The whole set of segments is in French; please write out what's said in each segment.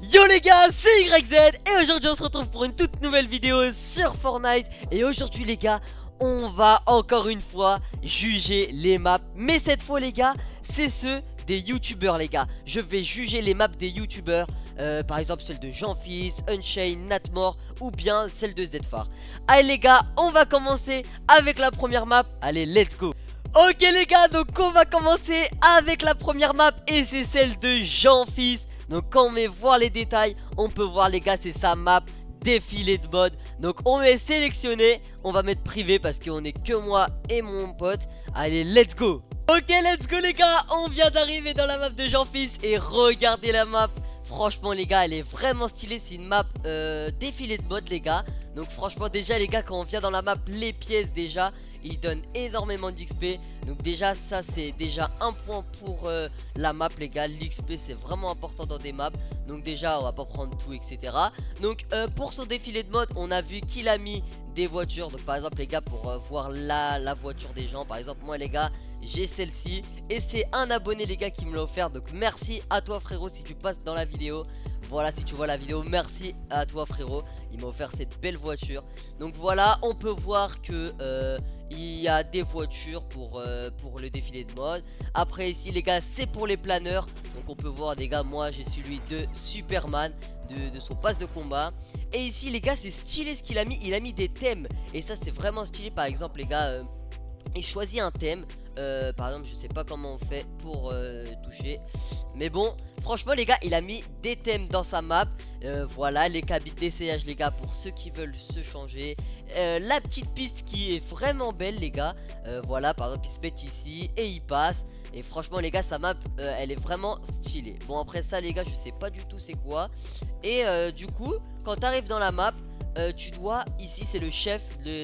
Yo les gars, c'est YZ et aujourd'hui on se retrouve pour une toute nouvelle vidéo sur Fortnite. Et aujourd'hui les gars, on va encore une fois juger les maps. Mais cette fois les gars, c'est ceux des youtubeurs les gars. Je vais juger les maps des youtubeurs, par exemple celle de Jeanfils, Unchained, Natmore ou bien celle de Zfar. Allez les gars, on va commencer avec la première map. Allez, let's go. Ok les gars, donc on va commencer avec la première map et c'est celle de Jeanfils. Donc quand on met voir les détails, on peut voir les gars, c'est sa map défilé de mode. Donc on met sélectionné, on va mettre privé parce qu'on est que moi et mon pote. Allez, let's go. Ok, let's go les gars, on vient d'arriver dans la map de Jeanfils et regardez la map. Franchement les gars, elle est vraiment stylée, c'est une map défilé de mode les gars. Donc franchement déjà les gars, quand on vient dans la map, les pièces déjà il donne énormément d'XP. Donc déjà ça c'est déjà un point pour la map les gars. L'XP c'est vraiment important dans des maps. Donc déjà on va pas prendre tout etc. Donc pour son défilé de mode, on a vu qu'il a mis des voitures. Donc par exemple les gars, pour voir la voiture des gens, par exemple moi les gars j'ai celle-ci et c'est un abonné les gars qui me l'a offert. Donc merci à toi frérot si tu passes dans la vidéo. Voilà, si tu vois la vidéo, merci à toi frérot, il m'a offert cette belle voiture. Donc voilà, on peut voir que il y a des voitures pour le défilé de mode. Après ici les gars, c'est pour les planeurs. Donc on peut voir les gars, moi j'ai celui de Superman, de son pass de combat. Et ici les gars, c'est stylé ce qu'il a mis, il a mis des thèmes. Et ça c'est vraiment stylé. Par exemple les gars, il choisit un thème. Par exemple je sais pas comment on fait pour toucher, mais bon franchement les gars il a mis des thèmes dans sa map. Voilà les cabines d'essayage les gars pour ceux qui veulent se changer. La petite piste qui est vraiment belle les gars. Voilà par exemple il se met ici et il passe. Et franchement les gars sa map elle est vraiment stylée. Bon après ça les gars je sais pas du tout c'est quoi. Et du coup quand t'arrives dans la map, tu dois, ici c'est le chef,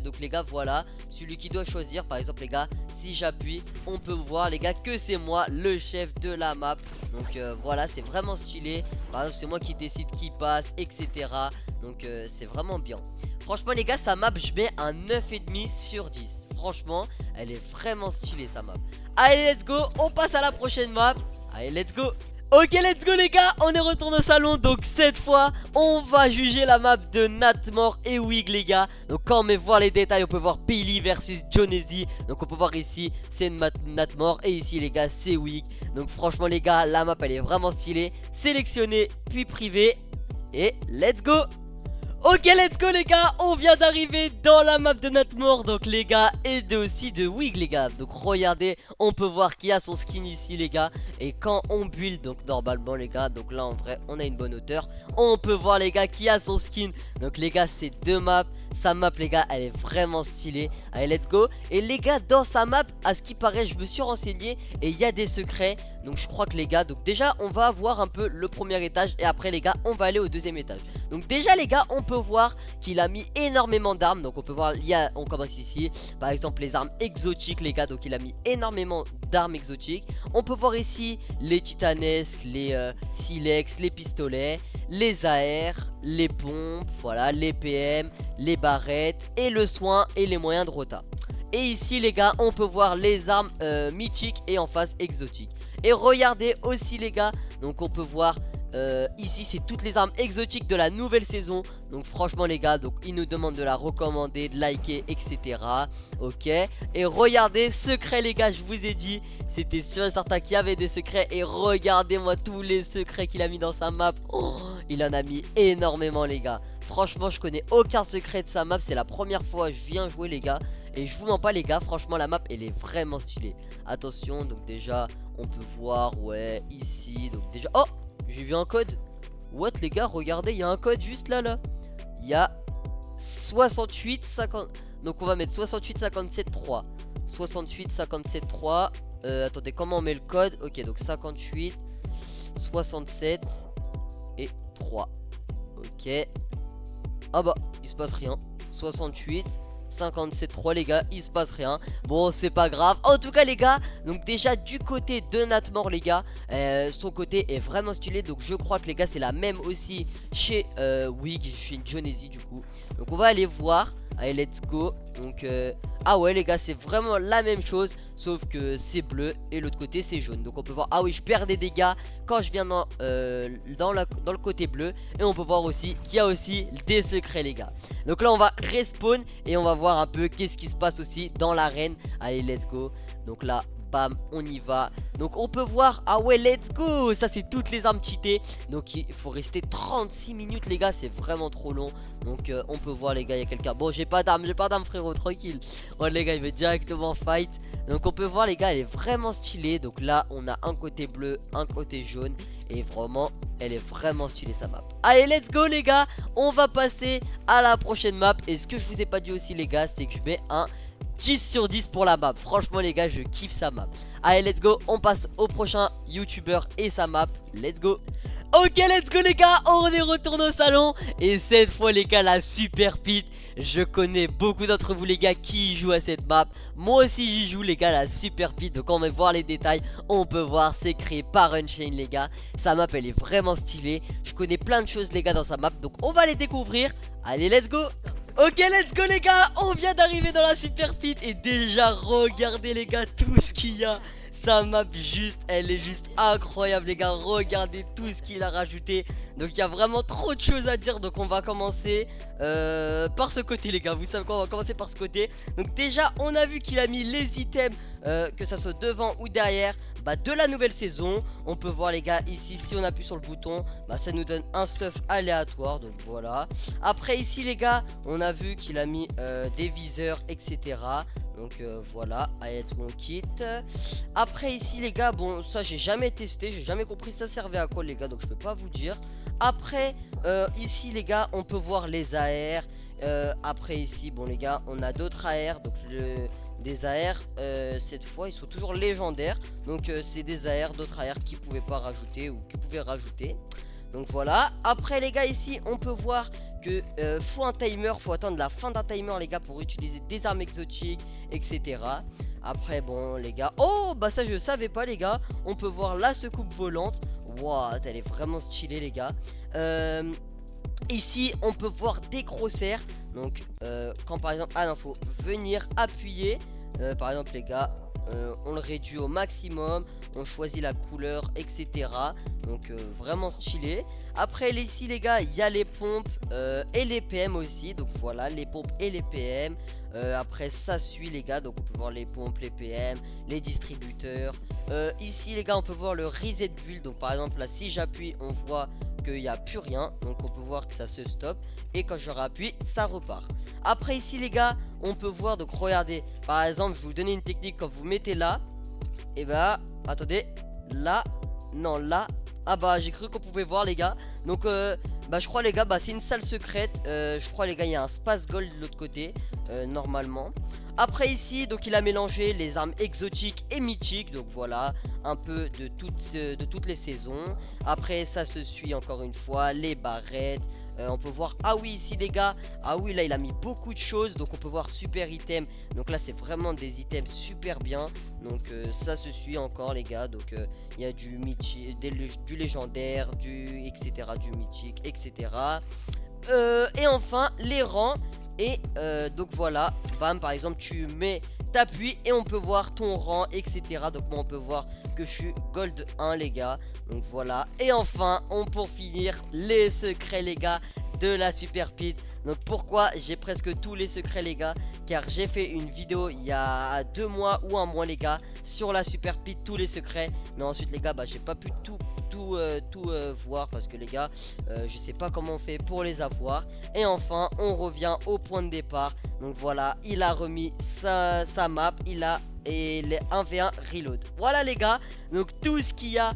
donc les gars voilà, celui qui doit choisir. Par exemple les gars, si j'appuie, on peut voir les gars que c'est moi le chef de la map. Donc voilà, c'est vraiment stylé. Par exemple c'est moi qui décide qui passe etc. Donc c'est vraiment bien. Franchement les gars, sa map je mets un 9,5 sur 10. Franchement elle est vraiment stylée sa map. Allez let's go, on passe à la prochaine map. Allez let's go. Ok let's go les gars, on est retourné au salon. Donc cette fois on va juger la map de Natmore et Wig les gars. Donc quand on met voir les détails, on peut voir Billy versus Jonesy. Donc on peut voir ici c'est Natmore et ici les gars c'est Wig. Donc franchement les gars, la map elle est vraiment stylée. Sélectionné puis privé. Et let's go. Ok let's go les gars, on vient d'arriver dans la map de Natmore. Donc les gars, et aussi de Wig les gars. Donc regardez, on peut voir qu'il y a son skin ici les gars. Et quand on build, donc normalement les gars, donc là en vrai on a une bonne hauteur, on peut voir les gars qu'il y a son skin. Donc les gars c'est deux maps. Sa map les gars elle est vraiment stylée. Allez let's go. Et les gars dans sa map, à ce qui paraît je me suis renseigné et il y a des secrets. Donc je crois que les gars, donc déjà on va voir un peu le premier étage. Et après les gars on va aller au deuxième étage. Donc déjà les gars, on peut voir qu'il a mis énormément d'armes. Donc on peut voir, on commence ici. Par exemple les armes exotiques les gars. Donc il a mis énormément d'armes exotiques. On peut voir ici les titanesques, les silex, les pistolets, les AR, les pompes, voilà, les PM, les barrettes et le soin et les moyens de rota. Et ici les gars, on peut voir les armes mythiques et en face exotiques. Et regardez aussi les gars, donc on peut voir ici c'est toutes les armes exotiques de la nouvelle saison. Donc franchement les gars, donc ils nous demandent de la recommander, de liker etc. Ok. Et regardez, secret les gars, je vous ai dit, c'était sûr et certain qu'il y avait des secrets. Et regardez-moi tous les secrets qu'il a mis dans sa map. Oh, il en a mis énormément les gars. Franchement je connais aucun secret de sa map. C'est la première fois que je viens jouer les gars. Et je vous mens pas les gars, franchement la map elle est vraiment stylée. Attention, donc déjà on peut voir, ouais, ici. Donc déjà, oh, j'ai vu un code. What les gars, regardez, il y a un code juste là. Il y a 68 50. Donc on va mettre 68 57 3. 68 57 3. Attendez, comment on met le code? Ok, donc 58 67 et 3. Ok. Ah bah, il se passe rien. 68 57.3 les gars, il se passe rien. Bon c'est pas grave. En tout cas les gars, donc déjà du côté de Natmore les gars, son côté est vraiment stylé. Donc je crois que les gars c'est la même aussi chez Wig, chez Jonesy du coup. Donc on va aller voir. Allez, let's go. Donc ah ouais les gars, c'est vraiment la même chose, sauf que c'est bleu et l'autre côté c'est jaune. Donc on peut voir, ah oui, je perds des dégâts quand je viens dans le côté bleu. Et on peut voir aussi qu'il y a aussi des secrets les gars. Donc là on va respawn et on va voir un peu qu'est-ce qui se passe aussi dans l'arène. Allez, let's go. Donc là, bam, on y va. Donc on peut voir, ah ouais, let's go. Ça c'est toutes les armes cheatées. Donc il faut rester 36 minutes les gars, c'est vraiment trop long. Donc on peut voir les gars, il y a quelqu'un. Bon, j'ai pas d'arme frérot, tranquille. Oh les gars, il veut directement fight. Donc on peut voir les gars, elle est vraiment stylée. Donc là on a un côté bleu, un côté jaune. Et vraiment, elle est vraiment stylée sa map. Allez, let's go les gars. On va passer à la prochaine map. Et ce que je vous ai pas dit aussi les gars, c'est que je mets un 10 sur 10 pour la map. Franchement les gars, je kiffe sa map. Allez, let's go, on passe au prochain youtubeur et sa map. Let's go. Ok, let's go les gars, on est retourné au salon. Et cette fois les gars, la super pit. Je connais beaucoup d'entre vous les gars qui jouent à cette map. Moi aussi j'y joue les gars, la super pit. Donc on va voir les détails. On peut voir, c'est créé par Unchained les gars. Sa map elle est vraiment stylée. Je connais plein de choses les gars dans sa map. Donc on va les découvrir. Allez, let's go. Ok, let's go les gars, on vient d'arriver dans la super pit. Et déjà regardez les gars tout ce qu'il y a. Sa map juste, elle est juste incroyable les gars. Regardez tout ce qu'il a rajouté. Donc il y a vraiment trop de choses à dire. Donc on va commencer par ce côté les gars. Vous savez quoi, on va commencer par ce côté. Donc déjà on a vu qu'il a mis les items que ça soit devant ou derrière de la nouvelle saison. On peut voir les gars ici, si on appuie sur le bouton, ça nous donne un stuff aléatoire. Donc voilà. Après ici les gars, on a vu qu'il a mis des viseurs etc. Donc voilà, allez, on quitte. Après ici les gars, bon ça j'ai jamais testé, j'ai jamais compris ça servait à quoi les gars, donc je peux pas vous dire. Après ici les gars, on peut voir les AR. Après ici, bon les gars, on a d'autres AR. Donc des AR cette fois ils sont toujours légendaires. Donc c'est des AR, d'autres AR qui pouvaient pas rajouter ou qui pouvaient rajouter. Donc voilà. Après les gars ici on peut voir que faut un timer, faut attendre la fin d'un timer les gars pour utiliser des armes exotiques etc. Après bon les gars, oh bah ça je savais pas les gars. On peut voir la secoupe volante. Waouh, elle est vraiment stylée les gars. Ici on peut voir des crosshairs. Donc quand par exemple, ah non, faut venir appuyer par exemple les gars, on le réduit au maximum, on choisit la couleur etc. Donc vraiment stylé. Après ici les gars, il y a les pompes et les PM aussi. Donc voilà, les pompes et les PM. Après ça suit les gars, donc on peut voir les pompes, les PM, les distributeurs. Ici les gars, on peut voir le reset build. Donc par exemple là, si j'appuie, on voit qu'il n'y a plus rien. Donc on peut voir que ça se stoppe. Et quand je réappuie, ça repart. Après ici les gars, on peut voir, donc regardez, par exemple je vais vous donner une technique. Quand vous mettez là, et attendez, là, non là. Ah bah j'ai cru qu'on pouvait voir les gars. Donc je crois les gars, c'est une salle secrète. Je crois les gars, il y a un space gold de l'autre côté normalement. Après ici, donc il a mélangé les armes exotiques et mythiques. Donc voilà, un peu de toutes les saisons. Après ça se suit encore une fois les barrettes. On peut voir, ah oui ici les gars, ah oui là il a mis beaucoup de choses. Donc on peut voir super item. Donc là c'est vraiment des items super bien. Donc ça se suit encore les gars. Donc il y a du mythique, du légendaire, du etc, du mythique etc. Et enfin les rangs. Et donc voilà, bam, par exemple tu mets, t'appuies et on peut voir ton rang etc. Donc moi on peut voir que je suis gold 1 les gars. Donc voilà. Et enfin pour finir les secrets les gars de la super pit. Donc pourquoi j'ai presque tous les secrets les gars, car j'ai fait une vidéo il y a 2 mois ou 1 mois les gars sur la super pit, tous les secrets. Mais ensuite les gars, j'ai pas pu tout voir parce que les gars je sais pas comment on fait pour les avoir. Et enfin on revient au point de départ. Donc voilà, il a remis sa map, il a et les 1v1 reload. Voilà les gars, donc tout ce qu'il y a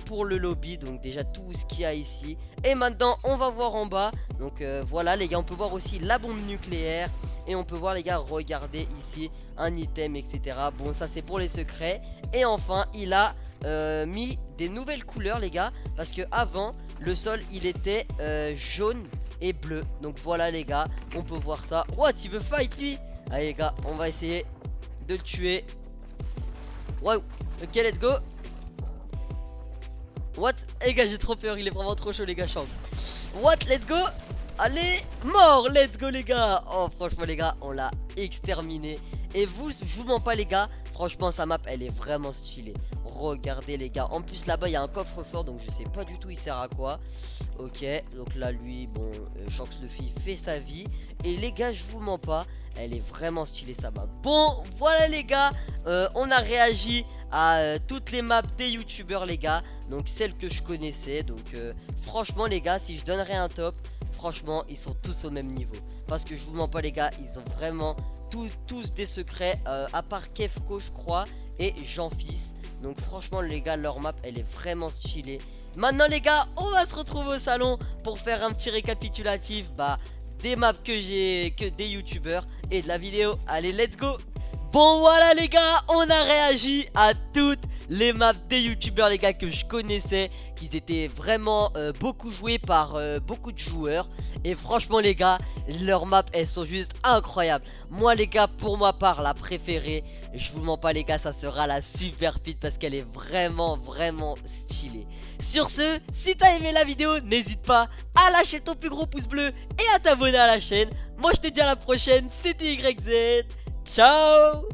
pour le lobby. Donc déjà tout ce qu'il y a ici. Et maintenant on va voir en bas. Donc voilà les gars, on peut voir aussi la bombe nucléaire. Et on peut voir les gars, regardez ici un item etc. Bon ça c'est pour les secrets. Et enfin il a mis des nouvelles couleurs les gars, parce que avant le sol il était jaune et bleu. Donc voilà les gars, on peut voir ça. What, il veut fight lui. Allez les gars, on va essayer de le tuer. Wow, ok let's go. What, les gars j'ai trop peur, il est vraiment trop chaud les gars, chance. What, let's go. Allez, mort, let's go les gars. Oh franchement les gars, on l'a exterminé. Et vous, je vous mens pas les gars, franchement sa map elle est vraiment stylée. Regardez les gars, en plus là-bas il y a un coffre-fort, donc je sais pas du tout il sert à quoi. Ok, donc là lui, bon, Shanks Luffy fait sa vie. Et les gars, je vous mens pas, elle est vraiment stylée sa map. Bon, voilà les gars, on a réagi à toutes les maps des youtubeurs les gars. Donc celles que je connaissais, donc franchement les gars, si je donnerais un top, franchement ils sont tous au même niveau. Parce que je vous mens pas les gars, ils ont vraiment tous des secrets, à part Kefko je crois, et Jean-Fils. Donc franchement les gars, leur map elle est vraiment stylée. Maintenant les gars, on va se retrouver au salon pour faire un petit récapitulatif des maps que des youtubeurs et de la vidéo. Allez, let's go. Bon voilà les gars, on a réagi à toutes les maps des youtubeurs les gars que je connaissais, qui étaient vraiment beaucoup joués par beaucoup de joueurs. Et franchement les gars, leurs maps elles sont juste incroyables. Moi les gars, pour ma part la préférée, je vous mens pas les gars, ça sera la Super Pit parce qu'elle est vraiment stylée. Sur ce, si t'as aimé la vidéo, n'hésite pas à lâcher ton plus gros pouce bleu et à t'abonner à la chaîne. Moi je te dis à la prochaine, c'était YZ. Ciao.